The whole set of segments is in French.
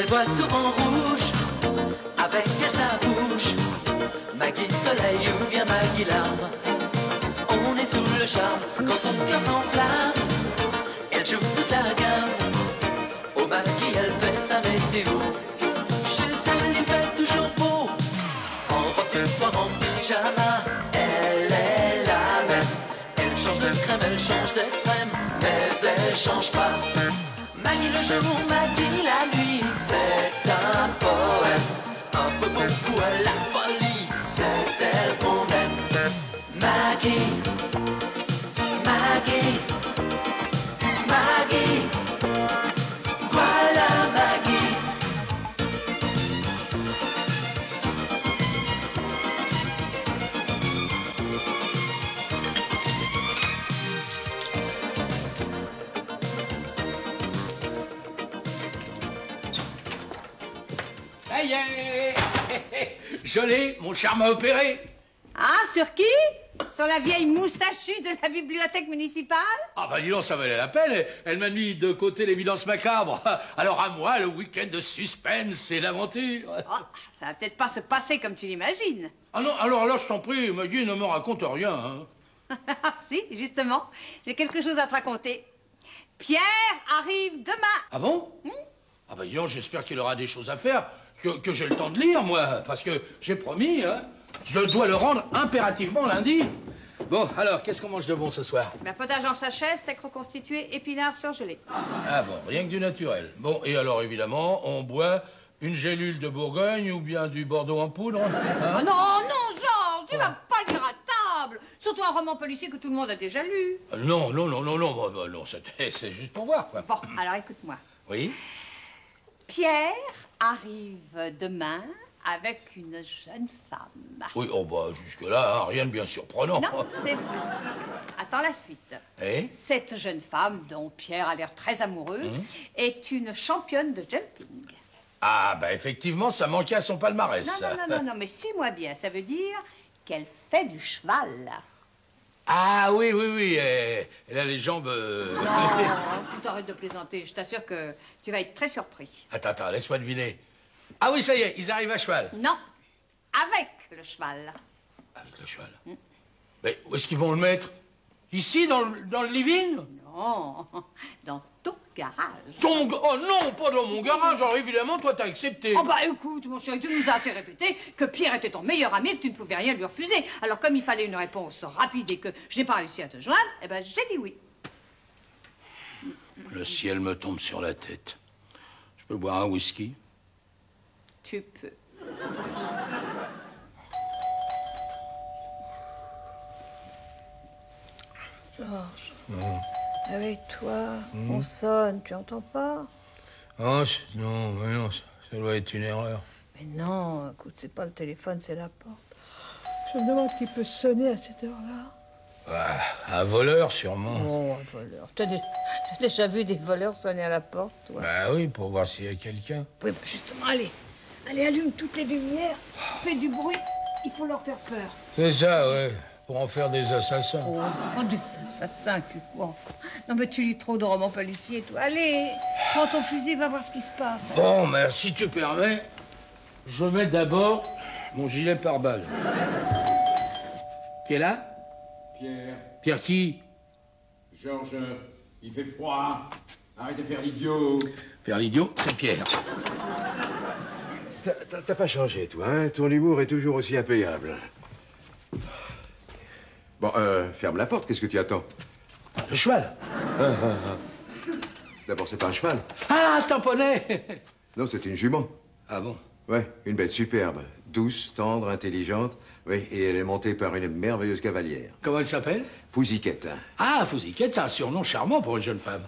Elle voit souvent rouge, avec à sa bouche Maggie soleil ou bien Maggie larme. On est sous le charme quand son cœur s'enflamme. Elle joue toute la gamme. Au Maggie elle fait sa météo. Chez elle il fait toujours beau. En robe de soir, en pyjama. Elle est la même. Elle change de crème, elle change d'extrême, mais elle change pas. Maggie le jour, Maggie la nuit, c'est un poème. Un peu beaucoup à la folie, c'est elle qu'on aime. Maggie, Maggie, Maggie, voilà Maggie. Ça y est. Je l'ai, mon charme a opéré. Ah, sur qui? Sur la vieille moustachue de la bibliothèque municipale? Ah bah dis donc, ça valait la peine. Elle m'a mis de côté l'évidence macabre. Alors à moi, le week-end de suspense et l'aventure. Oh, ça va peut-être pas se passer comme tu l'imagines. Ah non, alors là, je t'en prie, Maggie, ne me raconte rien. Hein. Ah si, justement, j'ai quelque chose à te raconter. Pierre arrive demain. Ah bon? Ah bah dis donc, j'espère qu'il aura des choses à faire, que j'ai le temps de lire, moi, parce que j'ai promis, hein. Je dois le rendre impérativement lundi. Bon, alors, qu'est-ce qu'on mange de bon ce soir? Potage en sachet, steak reconstitué, épinards surgelés. Ah bon, rien que du naturel. Bon, et alors, évidemment, on boit une gélule de Bourgogne ou bien du Bordeaux en poudre, hein? Oh non, non, Georges, tu vas pas lire à table. Surtout un roman policier que tout le monde a déjà lu. Non, c'est juste pour voir, quoi. Bon, alors écoute-moi. Oui? Pierre arrive demain avec une jeune femme. Oui, oh bah, jusque-là, hein, rien de bien surprenant. Non, c'est vrai. Attends la suite. Eh? Cette jeune femme, dont Pierre a l'air très amoureux, est une championne de jumping. Ah, bah, effectivement, ça manquait à son palmarès. Non, mais suis-moi bien. Ça veut dire qu'elle fait du cheval. Ah, oui, elle a les jambes... Non, t'arrêtes de plaisanter. Je t'assure que tu vas être très surpris. Attends, laisse-moi deviner. Ah oui, ça y est, ils arrivent à cheval. Non, avec le cheval. Avec le cheval? Mais où est-ce qu'ils vont le mettre? Ici, dans le living? Non, dans ton garage. Oh non, pas dans mon garage. Alors évidemment, toi, t'as accepté. Oh bah écoute, mon chéri, tu nous as assez répété que Pierre était ton meilleur ami et que tu ne pouvais rien lui refuser. Alors comme il fallait une réponse rapide et que je n'ai pas réussi à te joindre, eh ben j'ai dit oui. Le ciel me tombe sur la tête. Je peux boire un whisky? Tu peux. Georges, avec toi, on sonne, tu entends pas? Oh, non, ça doit être une erreur. Mais non, écoute, c'est pas le téléphone, c'est la porte. Je me demande qui peut sonner à cette heure-là. Un voleur, sûrement. Oh, un voleur. T'as déjà vu des voleurs sonner à la porte, toi? Bah oui, pour voir s'il y a quelqu'un. Oui, bah justement, allez, allume toutes les lumières, fais du bruit, il faut leur faire peur. C'est ça, ouais, pour en faire des assassins. Oh, des assassins, quoi. Non, mais tu lis trop de romans policiers, toi. Allez, prends ton fusil, va voir ce qui se passe. Bon, mais si tu permets, je mets d'abord mon gilet pare-balles. Qui est là? Pierre, Pierre qui? Georges, il fait froid. Arrête de faire l'idiot. Faire l'idiot, c'est Pierre. T'as pas changé, toi, hein? Ton humour est toujours aussi impayable. Bon, ferme la porte, qu'est-ce que tu attends? Le cheval. D'abord, c'est pas un cheval. Ah, c'est un poney. Non, c'est une jument. Ah bon? Ouais, une bête superbe. Douce, tendre, intelligente. Oui, et elle est montée par une merveilleuse cavalière. Comment elle s'appelle? Fousiquette. Ah, Fousiquette, c'est un surnom charmant pour une jeune femme.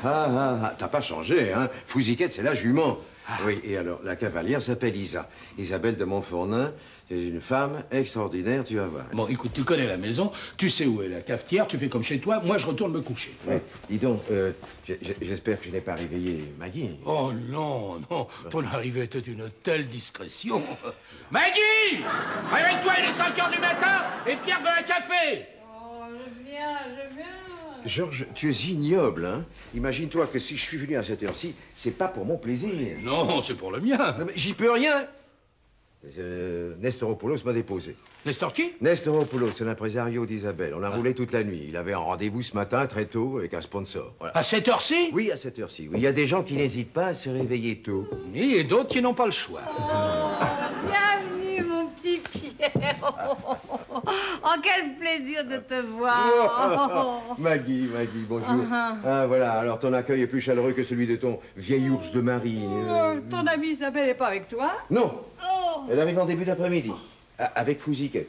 T'as pas changé, hein? Fousiquette, c'est la jument. Oui, et alors, la cavalière s'appelle Isa. Isabelle de Montfornin. C'est une femme extraordinaire, tu vas voir. Bon, écoute, tu connais la maison, tu sais où est la cafetière, tu fais comme chez toi, moi je retourne me coucher. Ouais. Dis donc, j'espère que je n'ai pas réveillé Maggie. Oh non, ton arrivée était une telle discrétion. Maggie! Réveille-toi, il est 5 heures du matin et Pierre veut un café! Oh, je viens. Georges, tu es ignoble, hein? Imagine-toi que si je suis venu à cette heure-ci, c'est pas pour mon plaisir. Non, c'est pour le mien. Non, mais j'y peux rien. Nestoropoulos m'a déposé. Nestor qui? Nestoropoulos, c'est l'impresario d'Isabelle. On a roulé toute la nuit. Il avait un rendez-vous ce matin, très tôt, avec un sponsor. Voilà. À cette heure-ci? Oui, à cette heure-ci. Oui, il y a des gens qui n'hésitent pas à se réveiller tôt. Oui, et d'autres qui n'ont pas le choix. Bienvenue, mon petit Pierre. Oh, quel plaisir de te voir. Maggie, bonjour. Ah, voilà, alors ton accueil est plus chaleureux que celui de ton vieil ours de marine. Ton amie Isabelle n'est pas avec toi? Non, elle arrive en début d'après-midi, avec Fouziquet.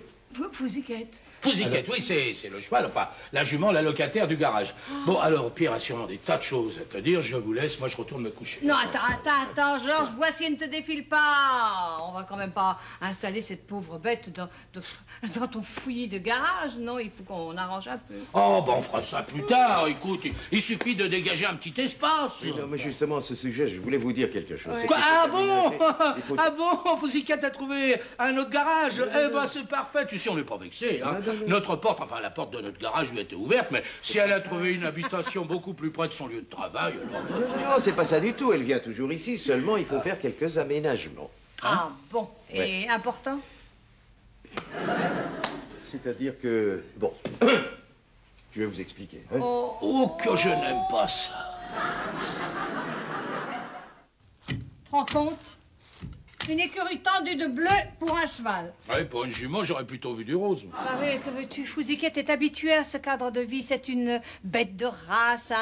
Fouziquette. Fouziquette, oui, c'est le cheval, enfin, la jument, la locataire du garage. Bon, alors, Pierre a sûrement des tas de choses à te dire. Je vous laisse, moi, je retourne me coucher. Non, attends, Georges, Boissier, ne te défile pas. On va quand même pas installer cette pauvre bête dans ton fouillis de garage. Non, il faut qu'on arrange un peu. Oh, ben, on fera ça plus tard. Écoute, il suffit de dégager un petit espace. Oui, non, mais justement, à ce sujet, je voulais vous dire quelque chose. Ouais. C'est Quoi? qu'il faut Ah bon? aménager- il faut- Ah bon? Fouziquette a trouvé un autre garage? Eh ben, c'est parfait. Tu sais, on n'est pas vexé, hein. Notre porte, enfin, la porte de notre garage lui était ouverte, mais si elle a trouvé une habitation beaucoup plus près de son lieu de travail, alors... Non, c'est pas ça du tout. Elle vient toujours ici. Seulement, il faut faire quelques aménagements. Ah bon, et important? C'est-à-dire que... Bon, je vais vous expliquer. Hein. Oh, que je n'aime pas ça. Tu te rends compte? Une écurie tendue de bleu pour un cheval. Ouais, pour une jument, j'aurais plutôt vu du rose. Bah oui, que veux-tu? Fouziquette est habituée à ce cadre de vie. C'est une bête de race.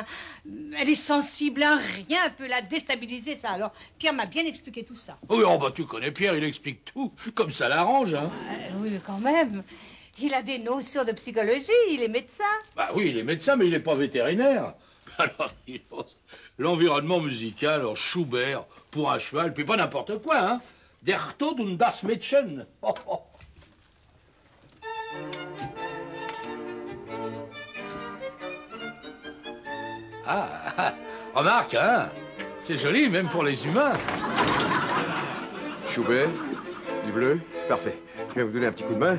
Elle est sensible. Un rien peut la déstabiliser, ça. Alors, Pierre m'a bien expliqué tout ça. Oui, oh, bah, tu connais Pierre, il explique tout, comme ça l'arrange, hein. Oui, mais quand même. Il a des notions de psychologie. Il est médecin. Bah oui, il est médecin, mais il n'est pas vétérinaire. Alors, l'environnement musical, alors Schubert, pour un cheval, puis pas n'importe quoi, hein. Der Tod und das Mädchen. Oh, oh. Ah, remarque, hein. C'est joli, même pour les humains. Schubert, du bleu, c'est parfait. Je vais vous donner un petit coup de main.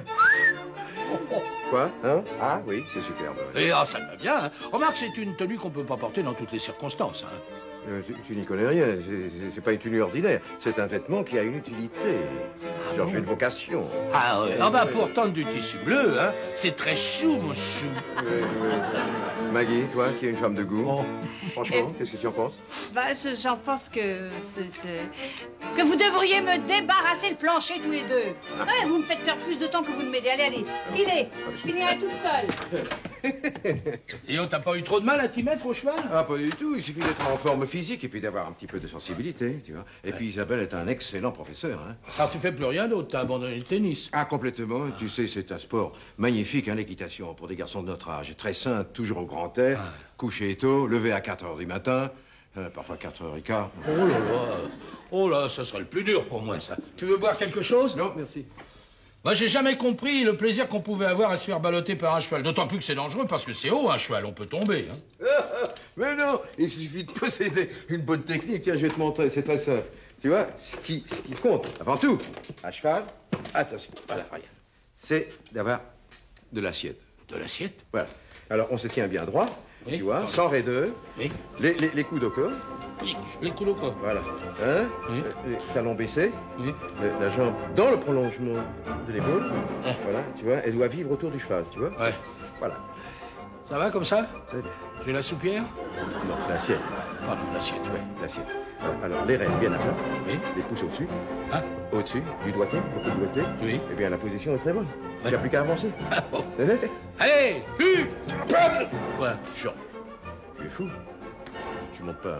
Quoi? Hein? Ah oui, c'est superbe. Et ah, ça me va bien, hein. Remarque, c'est une tenue qu'on peut pas porter dans toutes les circonstances, hein. Tu n'y connais rien, c'est pas une tenue ordinaire. C'est un vêtement qui a une utilité. Georges, une vocation. Ah ouais. Ah bah pourtant du tissu bleu, hein. C'est très chou, mon chou. Maggie, toi qui es une femme de goût, Oh. franchement, qu'est-ce que tu en penses? Bah, j'en pense que que vous devriez me débarrasser le plancher tous les deux. Ouais, vous me faites perdre plus de temps que vous ne m'aidez. Allez, filez. Je finirai toute seule. Et on t'a pas eu trop de mal à t'y mettre au cheval? Ah, pas du tout. Il suffit d'être en forme physique et puis d'avoir un petit peu de sensibilité, tu vois. Et puis Isabelle est un excellent professeur, hein. Alors tu fais plus rien d'autre, t'as abandonné le tennis. Ah, complètement. Tu sais, c'est un sport magnifique, hein, l'équitation, pour des garçons de notre âge. Très sain, toujours au grand air, coucher tôt, lever à 4 heures du matin, parfois 4h15. Oh là là. Oh là, ça serait le plus dur pour moi, ça. Tu veux boire quelque chose? Non, merci. Moi, j'ai jamais compris le plaisir qu'on pouvait avoir à se faire balloter par un cheval. D'autant plus que c'est dangereux parce que c'est haut, un cheval, on peut tomber, hein. Mais non, il suffit de posséder une bonne technique. Tiens, je vais te montrer, c'est très simple. Tu vois, ce qui compte, avant tout, à cheval, attention, voilà, regarde, c'est d'avoir de l'assiette. De l'assiette? Voilà. Alors, on se tient bien droit, Oui. tu vois, sans raideur, Oui. les coudes au corps, Oui. Les coups quoi? voilà, hein, Oui. les talons baissés, Oui. la jambe dans le prolongement de l'épaule, voilà, tu vois, elle doit vivre autour du cheval, tu vois. Ouais. Voilà, Ça va comme ça? très bien. J'ai la soupière? Non, l'assiette, Pardon, l'assiette, ouais. l'assiette. Alors, les rênes bien à plat, Oui. les pouces au-dessus, Ah, au-dessus du doigté, beaucoup de doigté. oui. Eh bien, la position est très bonne. Il n'y a plus qu'à avancer. Ah, bon. Eh, Allez, hue! Voilà, Georges. tu es fou. Tu montes pas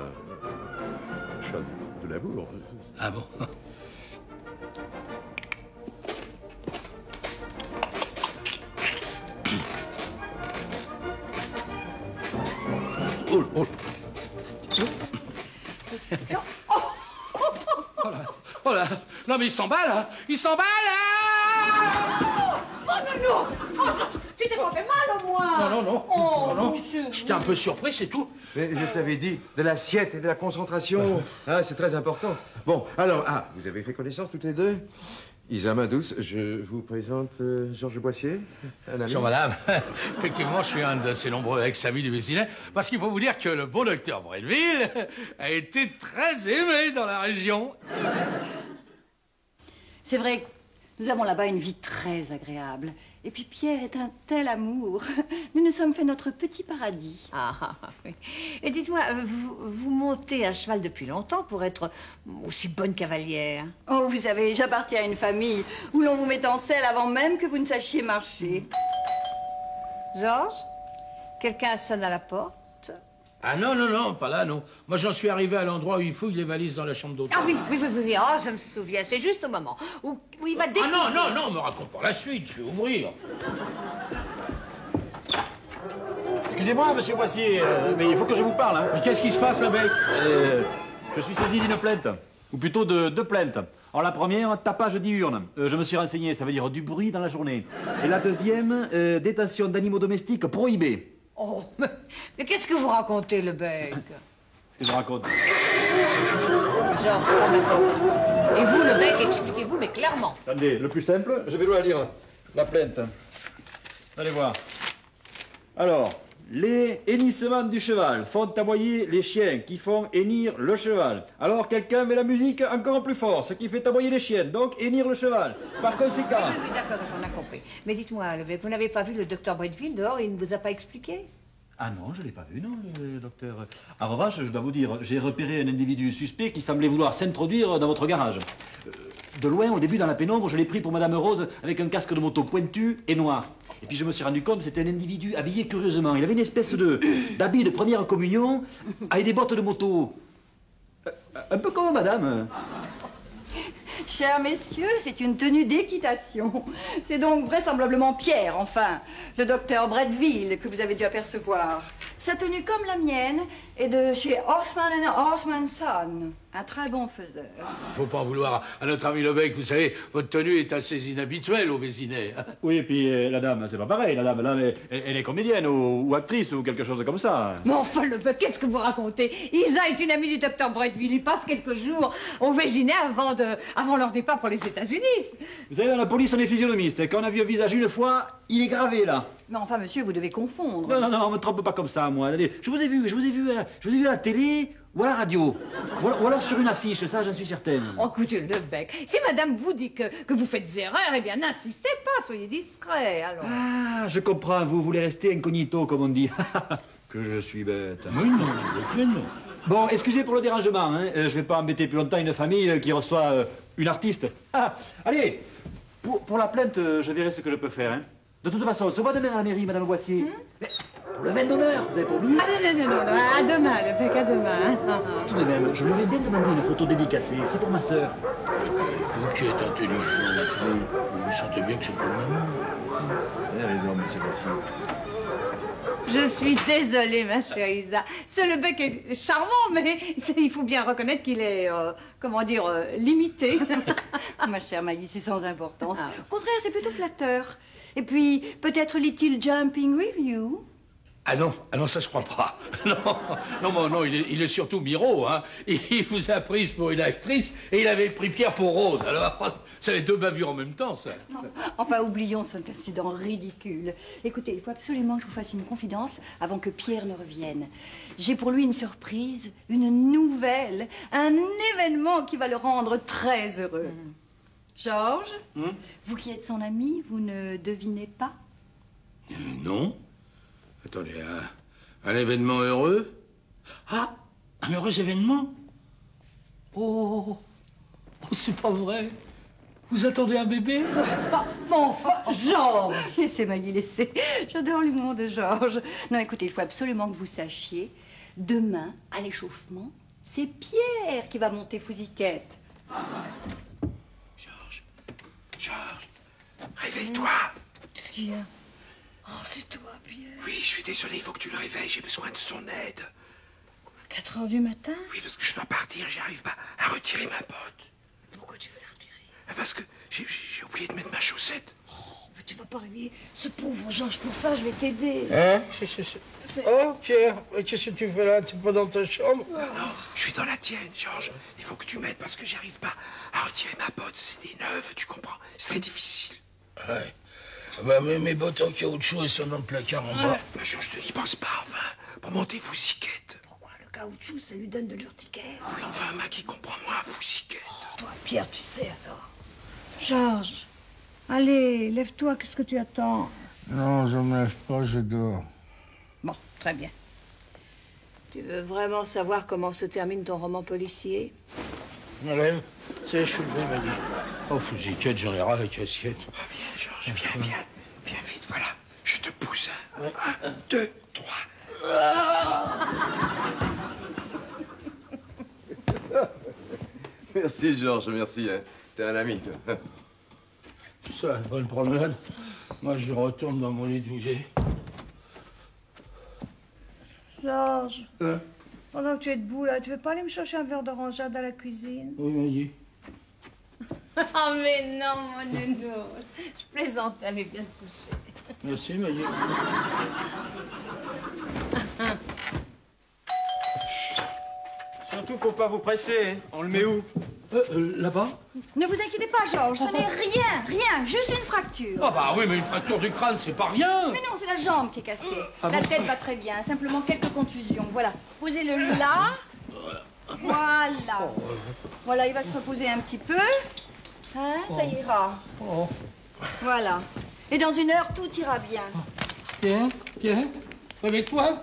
un cheval de labour. Ah bon? Oh, oh. Oh là, oh là. Non mais il s'emballe, hein. Il s'emballe, hein. Oh non, non. Tu t'es pas fait mal au moins. Non, non, non. Oh, non, non. monsieur. J'étais un peu surpris, c'est tout. Mais je t'avais dit, de l'assiette et de la concentration. Hein, c'est très important. Bon, alors, vous avez fait connaissance toutes les deux? Isa, ma douce, je vous présente Georges Boissier, un ami. Bonjour, madame. Effectivement, je suis un de ces nombreux ex-amis du Vésinet, parce qu'il faut vous dire que le bon docteur Bretteville a été très aimé dans la région. C'est vrai, nous avons là-bas une vie très agréable. Et puis Pierre est un tel amour. Nous nous sommes fait notre petit paradis. Oui. Et dites-moi, vous montez à cheval depuis longtemps pour être aussi bonne cavalière? Oh, vous savez, j'appartiens à une famille où l'on vous met en selle avant même que vous ne sachiez marcher. Georges, quelqu'un sonne à la porte? Ah non, pas là, non. Moi, j'en suis arrivé à l'endroit où il fouille les valises dans la chambre d'hôtel. Ah oui. Oh, je me souviens. C'est juste au moment où il va découvrir. Ah non, me raconte pas la suite, je vais ouvrir. Excusez-moi, monsieur Boissier, mais il faut que je vous parle. Hein. Mais qu'est-ce qui se passe, le bec? Je suis saisi d'une plainte, ou plutôt de deux plaintes. Alors la première, tapage diurne. Je me suis renseigné, ça veut dire du bruit dans la journée. Et la deuxième, détention d'animaux domestiques prohibés. Oh, mais qu'est-ce que vous racontez, le bec? Qu'est-ce que je raconte? Georges, prends la porte. Et vous, le bec, expliquez-vous, mais clairement. Attendez, le plus simple, je vais vous la lire, la plainte. Allez voir. Alors, les hennissements du cheval font aboyer les chiens qui font hennir le cheval. Alors quelqu'un met la musique encore plus fort, ce qui fait aboyer les chiens, donc hennir le cheval. Par conséquent... Oui, d'accord, on a compris. Mais dites-moi, le bec, vous n'avez pas vu le docteur Bretteville dehors, il ne vous a pas expliqué? Ah non, je ne l'ai pas vu, non, le docteur. En revanche, je dois vous dire, j'ai repéré un individu suspect qui semblait vouloir s'introduire dans votre garage. De loin, au début, dans la pénombre, je l'ai pris pour Madame Rose avec un casque de moto pointu et noir. Et puis je me suis rendu compte que c'était un individu habillé curieusement. Il avait une espèce d'habit de première communion avec des bottes de moto. Un peu comme madame. Chers messieurs, c'est une tenue d'équitation. C'est donc vraisemblablement Pierre, enfin, le docteur Bretteville que vous avez dû apercevoir. Sa tenue, comme la mienne, est de chez Horseman & Horseman Son, un très bon faiseur. Faut pas en vouloir à notre ami Lebec, vous savez, votre tenue est assez inhabituelle au Vésinet. Oui, et puis la dame, c'est pas pareil. La dame, là, elle est comédienne ou actrice ou quelque chose comme ça. Mais enfin, le bec, qu'est-ce que vous racontez? Isa est une amie du docteur Bretteville. Il passe quelques jours au Vésinet avant leur départ pour les États-Unis. Vous savez, dans la police, on est physionomiste. Quand on a vu un visage une fois, il est gravé, là. Mais enfin, monsieur, vous devez confondre. Non, on me trompe pas comme ça, moi. Allez, je vous ai vu à la télé ou à la radio. Ou alors sur une affiche, ça, j'en suis certaine. Oh, écoutez, le bec, si madame vous dit que vous faites des erreurs, eh bien, n'insistez pas, soyez discret, alors. Ah, je comprends, vous voulez rester incognito, comme on dit. Que je suis bête. Mais non. Bon, excusez pour le dérangement, hein. Je vais pas embêter plus longtemps une famille qui reçoit une artiste. Ah, allez, pour la plainte, je verrai ce que je peux faire, hein. De toute façon, on se voit demain à la mairie, madame Boissier. Mais pour le vin d'honneur, vous avez pas oublié? Ah non, à demain, le bec, à demain. Tout de même, je lui aurais bien demandé une photo dédicacée, c'est pour ma sœur. Vous qui êtes intelligent, vous sentez bien que c'est pour le moment. Vous avez raison, monsieur Boissier. Je suis désolée, ma chère Isa. Ce le bec est charmant, mais il faut bien reconnaître qu'il est, limité. Ma chère Maggie, c'est sans importance. Au contraire, c'est plutôt flatteur. Et puis, peut-être lit-il Jumping Review? Ah non, ça je crois pas. Non, il est surtout Miro, hein. Il vous a prise pour une actrice et il avait pris Pierre pour Rose. Alors, c'est les deux bavures en même temps, ça. Non. Enfin, oublions cet incident ridicule. Écoutez, il faut absolument que je vous fasse une confidence avant que Pierre ne revienne. J'ai pour lui une surprise, une nouvelle, un événement qui va le rendre très heureux. Georges, vous qui êtes son ami, vous ne devinez pas? Non. Attendez, un événement heureux? Ah, un heureux événement? Oh, c'est pas vrai. Vous attendez un bébé? Enfin, Georges! Laissez, Maggie, laissez. J'adore l'humour de Georges. Non, écoutez, il faut absolument que vous sachiez, demain, à l'échauffement, c'est Pierre qui va monter Fousiquette. Georges, réveille-toi. Qu'est-ce qu'il y a? Oh, c'est toi, Pierre. Oui, je suis désolé, il faut que tu le réveilles, j'ai besoin de son aide. 4 heures du matin? Oui, parce que je dois partir, j'arrive pas à retirer ma botte. Pourquoi tu veux la retirer? Parce que j'ai oublié de mettre ma chaussette. Oh, Tu vas pas réveiller ce pauvre Georges pour ça, je vais t'aider. Hein? Oh, Pierre, qu'est-ce que tu fais là? T'es pas dans ta chambre? Non, je suis dans la tienne, Georges. Il faut que tu m'aides parce que j'arrive pas à retirer ma botte. C'est des neuves, tu comprends? C'est très difficile. Ouais. Bah, mes bottes en caoutchouc, elles sont dans le placard en bas. Bah, Georges, ne n'y pense pas, enfin. Pour monter, vous ciquette. Pourquoi le caoutchouc, ça lui donne de l'urticaire? Oui, enfin, Maggie, comprends-moi, vous ciquette. Toi, Pierre, tu sais alors. Georges, allez, lève-toi, qu'est-ce que tu attends? Non, je me lève pas, je dors. Bon, très bien. Tu veux vraiment savoir comment se termine ton roman policier? Je me lève. C'est, je suis levé, Maggie. Oh, Fousiquette, j'en ai ras la casquette. Oh, viens, Georges, viens vite, voilà. Je te pousse. 1, 2, 3. Merci, Georges, merci. Hein. T'es un ami, toi. Ça, bonne promenade. Moi, je retourne dans mon lit douillet. Georges, Hein? pendant que tu es debout là, tu veux pas aller me chercher un verre d'orangeade à la cuisine? Oui, Maggie. Oh mais non, mon nounours. Je plaisante, allez, viens te coucher. Merci, Maggie. Surtout, faut pas vous presser. Hein. On le met où? Là-bas? Ne vous inquiétez pas, Georges, ce n'est rien, juste une fracture. Ah bah oui, mais une fracture du crâne, c'est pas rien. Mais non, c'est la jambe qui est cassée. Ah La bon? tête va très bien, simplement quelques contusions. Voilà, posez-le là. Voilà. Voilà, il va se reposer un petit peu. Hein, ça ira. Oh. Voilà. Et dans 1 heure, tout ira bien. Pierre, réveille-toi,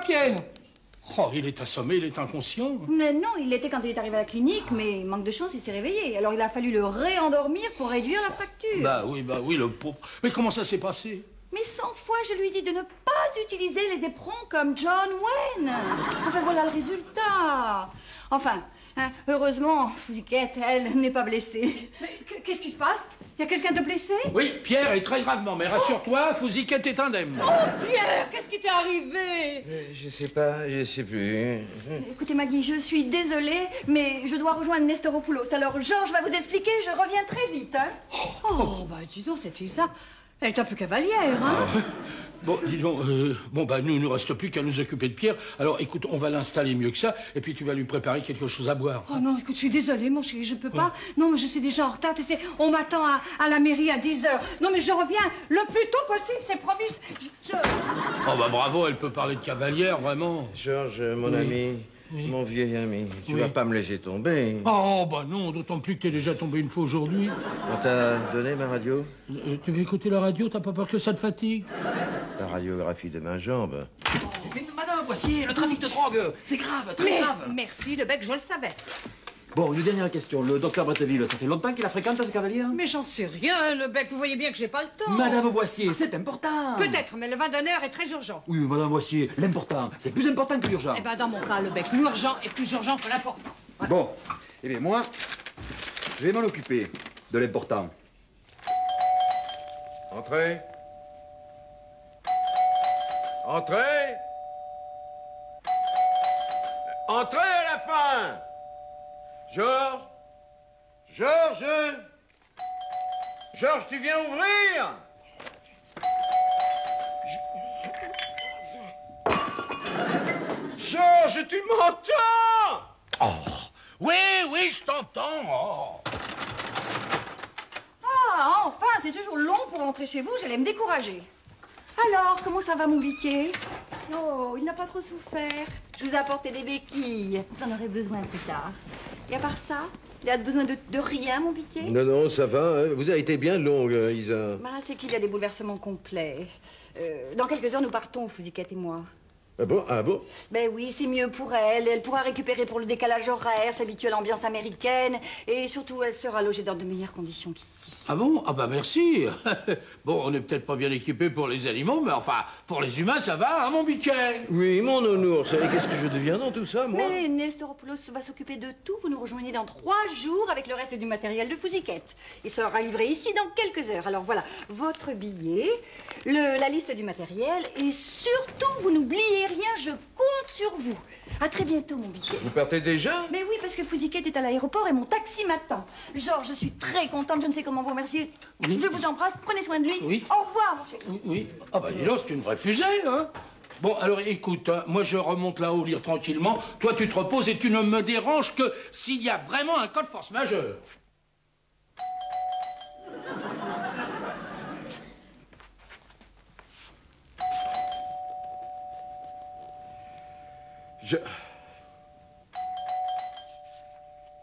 Pierre. Oh, il est assommé, il est inconscient. Mais non, il l'était quand il est arrivé à la clinique, mais manque de chance, il s'est réveillé. Alors il a fallu le réendormir pour réduire la fracture. Bah oui, le pauvre. Mais comment ça s'est passé? Mais 100 fois, je lui dis de ne pas utiliser les éperons comme John Wayne. Enfin, voilà le résultat. Enfin, hein, heureusement, Fousiquette, elle, n'est pas blessée. Mais qu'est-ce qui se passe? Il y a quelqu'un de blessé? Oui, Pierre est très gravement, mais rassure-toi, Fousiquette est indemne. Oh, Pierre, qu'est-ce qui t'est arrivé? Je sais pas, je sais plus. Écoutez, Maggie, je suis désolée, mais je dois rejoindre Nestoropoulos. Alors, Georges va vous expliquer, je reviens très vite, hein. Oh, bah dis donc, c'est ça. Elle est un peu cavalière, hein? Bon, dis donc, nous, il ne reste plus qu'à nous occuper de Pierre. Alors, écoute, on va l'installer mieux que ça, et puis tu vas lui préparer quelque chose à boire. Oh non, écoute, je suis désolée, mon chéri, je peux pas. Non, mais je suis déjà en retard, tu sais, on m'attend à la mairie à 10h. Non, mais je reviens le plus tôt possible, c'est promis. Oh, bah bravo, elle peut parler de cavalière, vraiment. Georges, mon ami, mon vieil ami, tu vas pas me laisser tomber. Oh, bah non, d'autant plus que t'es déjà tombé une fois aujourd'hui. On t'a donné ma radio? Tu veux écouter la radio, t'as pas peur que ça te fatigue? La radiographie de ma jambe. Mais madame Boissier, le trafic de drogue, c'est grave, très grave. Merci, le bec, je le savais. Bon, une dernière question. Le docteur Bretteville, ça fait longtemps qu'il la fréquente, ce cavalier? Mais j'en sais rien, le bec, vous voyez bien que j'ai pas le temps. Madame Boissier, c'est important. Peut-être, mais le vin d'honneur est très urgent. Oui, madame Boissier, l'important, c'est plus important que l'urgent. Eh ben, dans mon cas, le bec, l'urgent est plus urgent que l'important. Voilà. Bon, eh bien moi, je vais m'en occuper de l'important. Entrez. Entrez. Entrez à la fin. Georges, tu viens ouvrir? Georges, tu m'entends? Oh, oui, je t'entends. Oh. Ah, enfin, c'est toujours long pour rentrer chez vous, j'allais me décourager. Alors, comment ça va, mon biquet? Oh, il n'a pas trop souffert. Je vous ai apporté des béquilles. Vous en aurez besoin plus tard. Et à part ça, il a besoin de rien, mon biquet? Non, ça va. Hein. Vous avez été bien longue, Isa. Bah, c'est qu'il y a des bouleversements complets. Dans quelques heures, nous partons, Fousiquette et moi. Ah bon? Ben oui, c'est mieux pour elle. Elle pourra récupérer pour le décalage horaire, s'habituer à l'ambiance américaine. Et surtout, elle sera logée dans de meilleures conditions qu'ici. Ah bon? Ah bah merci. Bon, on n'est peut-être pas bien équipé pour les animaux, mais enfin, pour les humains, ça va, hein, mon biquet? Oui, mon nounours. Et qu'est-ce que je deviens dans tout ça, moi? Mais Nestoropoulos va s'occuper de tout. Vous nous rejoignez dans 3 jours avec le reste du matériel de Fousiquette. Il sera livré ici dans quelques heures. Alors voilà, votre billet, la liste du matériel et surtout, vous n'oubliez rien, je compte sur vous. À très bientôt, mon biquet. Vous partez déjà? Mais oui, parce que Fouziquette est à l'aéroport et mon taxi m'attend. Georges, je suis très contente, je ne sais comment vous remercier. Oui. Je vous embrasse, prenez soin de lui. Oui. Au revoir, mon chéri. Oui, oui. Ah bah dis donc, c'est une vraie fusée, hein. Bon, alors écoute, hein, moi je remonte là-haut lire tranquillement. Toi tu te reposes et tu ne me déranges que s'il y a vraiment un cas de force majeure.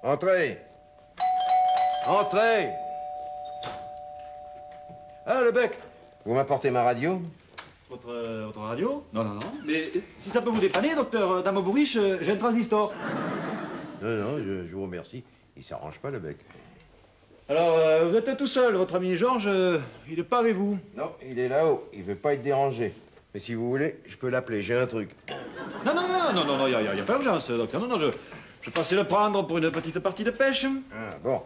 Entrez. Entrez. Ah, le bec. Vous m'apportez ma radio? Votre radio? Non, non, non. Mais si ça peut vous dépanner, docteur Damo Bourriche, j'ai un transistor. Non, non, je vous remercie. Il s'arrange pas, le bec. Alors, vous êtes tout seul, votre ami Georges, il est pas avec vous? Non, il est là-haut. Il veut pas être dérangé. Mais si vous voulez, je peux l'appeler. J'ai un truc. Non, non, non, non, non, non, y a pas urgence, docteur. Non, non, je pensais le prendre pour une petite partie de pêche. Ah, bon.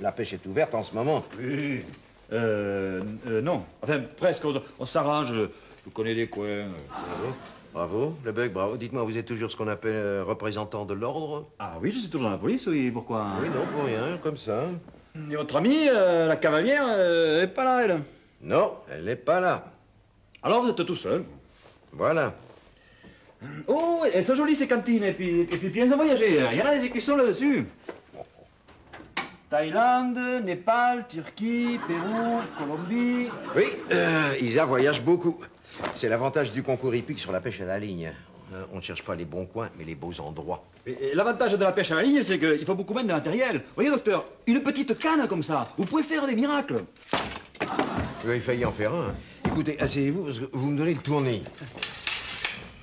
La pêche est ouverte en ce moment. Oui. Non. Enfin, presque. On s'arrange. Je connais les coins. Bravo. Bravo, le bec, bravo. Dites-moi, vous êtes toujours ce qu'on appelle représentant de l'ordre? Ah oui, je suis toujours dans la police, oui. Pourquoi? Oui, non, pour rien, comme ça. Et votre amie, la cavalière, est pas là, elle? Non, elle n'est pas là. Alors vous êtes tout seul. Voilà. Oh, elles sont jolies ces cantines, et puis bien ont voyagé. Il y en a des écussons là-dessus. Thaïlande, Népal, Turquie, Pérou, Colombie. Oui, Isa voyage beaucoup. C'est l'avantage du concours hippique sur la pêche à la ligne. On ne cherche pas les bons coins, mais les beaux endroits. Et l'avantage de la pêche à la ligne, c'est qu'il faut beaucoup mettre de matériel. Voyez, docteur, une petite canne comme ça, vous pouvez faire des miracles. Vous avez failli en faire un. Écoutez, asseyez-vous, parce que vous me donnez le tournis.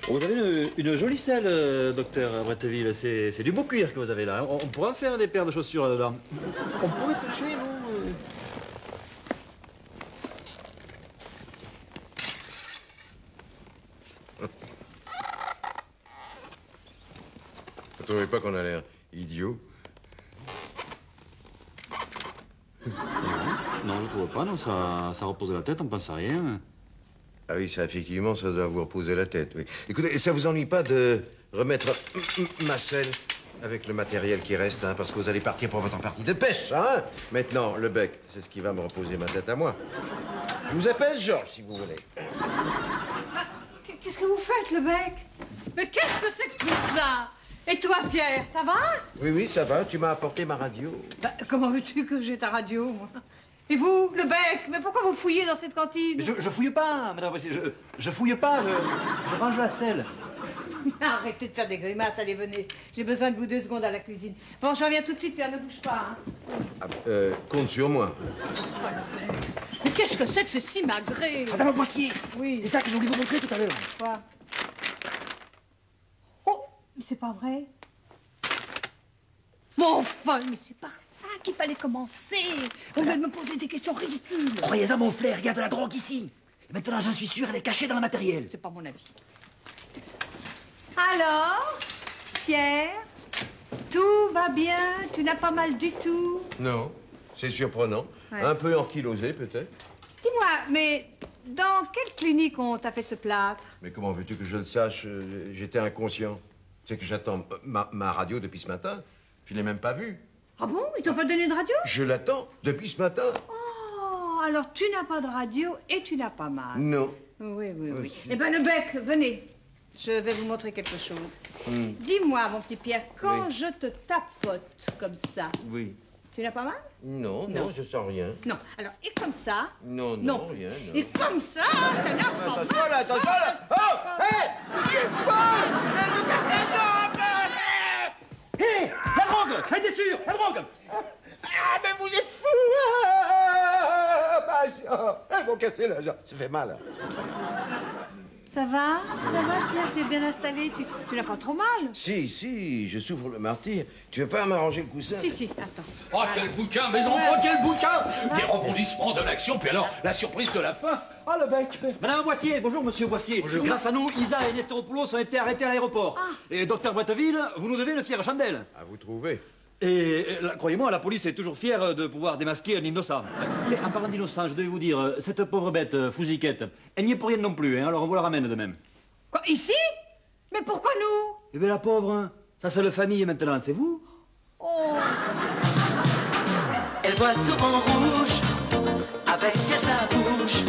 Vous avez une jolie selle, docteur Bretteville. C'est du beau cuir que vous avez là. On pourra faire des paires de chaussures là-dedans. On pourrait toucher, non Vous trouvez pas qu'on a l'air idiot? Non, je trouve pas, non. Ça repose la tête, on pense à rien. Ah oui, ça, effectivement, ça doit vous reposer la tête, oui. Écoutez, ça vous ennuie pas de remettre ma selle avec le matériel qui reste, hein, parce que vous allez partir pour votre partie de pêche, hein? Maintenant, le bec, c'est ce qui va me reposer ma tête à moi. Je vous appelle Georges, si vous voulez. Qu'est-ce que vous faites, le bec? Mais qu'est-ce que c'est que tout ça? Et toi, Pierre, ça va? Oui, oui, ça va. Tu m'as apporté ma radio. Bah, comment veux-tu que j'ai ta radio, moi? Et vous, le bec? Mais pourquoi vous fouillez dans cette cantine? Je fouille pas, madame Boissier. Je fouille pas, je range la selle. Arrêtez de faire des grimaces, allez, venez. J'ai besoin de vous 2 secondes à la cuisine. Bon, j'en reviens tout de suite, Pierre, ne bouge pas. Hein. Compte sur moi. Mais qu'est-ce que c'est que ce simagré? Madame Boissier. Oui. C'est ça que j'ai voulu vous montrer tout à l'heure. Quoi? Oh, mais c'est pas vrai. Mon enfin, mais c'est par ça qu'il fallait commencer. Au lieu de me poser des questions ridicules. Croyez à mon flair, il y a de la drogue ici. Maintenant, j'en suis sûr, elle est cachée dans le matériel. C'est pas mon avis. Alors, Pierre, tout va bien? Tu n'as pas mal du tout? Non, c'est surprenant. Ouais. Un peu ankylosé, peut-être. Dis-moi, mais dans quelle clinique on t'a fait ce plâtre? Mais comment veux-tu que je le sache? J'étais inconscient. C'est que j'attends ma radio depuis ce matin. Je l'ai même pas vue. Ah bon? Ils t'ont pas donné de radio? Je l'attends depuis ce matin. Oh, alors tu n'as pas de radio et tu n'as pas mal. Non. Oui, oui, oui. Eh ben, le bec, venez. Je vais vous montrer quelque chose. Dis-moi, mon petit Pierre, quand je te tapote comme ça, Oui. tu n'as pas mal? Non, Non. non, je sens rien. Non. Alors, et comme ça? Non, non, Non. rien, non. Et comme ça, tu n'as pas mal? Attention là, attention là! Oh! Hé! Il est folle! Elle me casse la jambe! Hé, la drogue! Elle était sûre, la drogue! Ah, mais vous êtes fous! Ah, ma jambe! Elles m'ont cassé la jambe. Ça fait mal. Hein. Ça va? Ça va, Pierre? Tu es bien installé? Tu n'as pas trop mal? Si, je souffre le martyr. Tu veux pas m'arranger le coussin? Si, attends. Oh, quel bouquin, mes enfants, quel bouquin! Des rebondissements de l'action, puis alors, la surprise de la fin. Ah, le bec! Madame Boissier, bonjour monsieur Boissier. Bonjour. Grâce à nous, Isa et Nesteropoulos ont été arrêtés à l'aéroport. Et docteur Bretteville, vous nous devez une fière chandelle. À vous trouver. Et croyez-moi, la police est toujours fière de pouvoir démasquer un innocent. Et en parlant d'innocent, je devais vous dire, cette pauvre bête, Fouziquette, elle n'y est pour rien non plus, hein, alors on vous la ramène de même. Quoi, ici? Mais Mais pourquoi nous? Eh bien, la pauvre, hein. Sa seule famille, maintenant, c'est vous. Oh. Elle voit souvent rouge, avec elle sa bouche.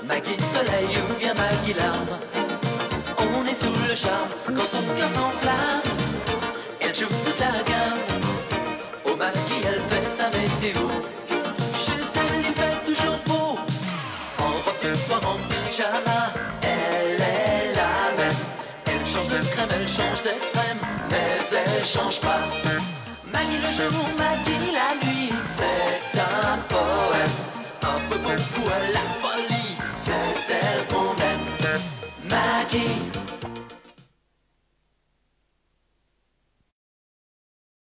Maggie soleil ou bien Maggie larme. On est sous le charme quand son cœur s'enflamme. Elle joue toute la gamme. Au Maggie elle fait sa météo. Chez elle il fait toujours beau. En robe de soir, en pyjama. Elle est la même. Elle change de crème, elle change d'extrême, mais elle change pas. Maggie le jour, Maggie la nuit, c'est un poème. Un peu beaucoup à la folie, c'est elle qu'on aime. Maggie.